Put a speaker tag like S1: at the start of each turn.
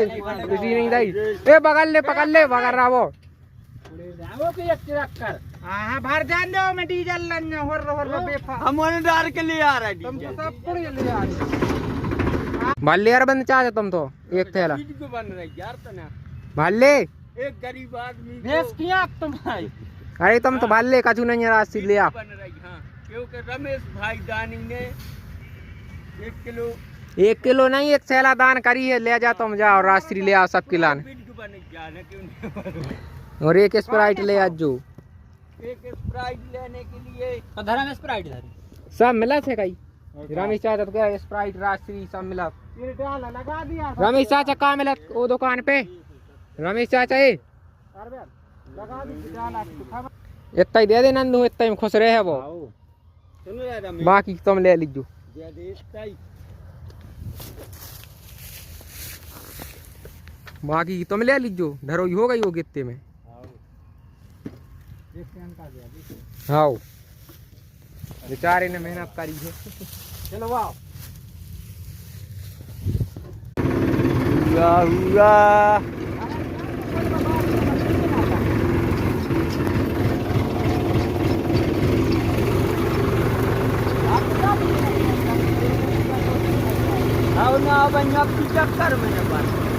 S1: किसी नहीं दाई ए पकड़ ले बगर रहा वो
S2: की एक ट्रक कर हां भर जान दो मैं डीजल लन हो बेफा
S3: हम उन्हें डाल के ले आ रहा है
S2: तुम तो सब पुड़ ले आ रहे
S1: भाले यार बंद चाहे तुम तो एक थैला
S3: को बन रहा है यार तना
S1: भाले
S3: एक गरीब आदमी
S2: देश किया तुम भाई
S1: अरे तुम तो भाले कछु नहीं है रास्ते ले आ
S3: बन रही हां क्योंकि रमेश भाई दानी ने
S1: 1 किलो नहीं एक थैला दान करी है ले जा तुम जाओ रास्ते ले आओ सब किलान और एक स्प्राइट ले आज जो
S3: एक स्प्राइट लेने के लिए
S2: तो धरा में स्प्राइट धरी
S1: सब मिला थे कई रमेश चाचा तो क्या स्प्राइट रास्ते सब मिला
S2: ये डाला लगा दिया
S1: रमेश चाचा कहाँ मिला वो दुकान पे रमेश चाचा ये
S2: अरे लगा दी डाला
S1: इतना ही दे दे नंदू इतना ही खुश रहे वो
S3: सुनो यार मैं
S1: बाकी तुम ले लीजो
S3: दे दे इतना ही
S1: बाकी तुम ले लीजो धरो हो गई वो कितने में हाँ बेचारे ने मेहनत करी है
S2: चलो वाह
S1: हुआ
S3: आओ ना बन अब चक्कर में बात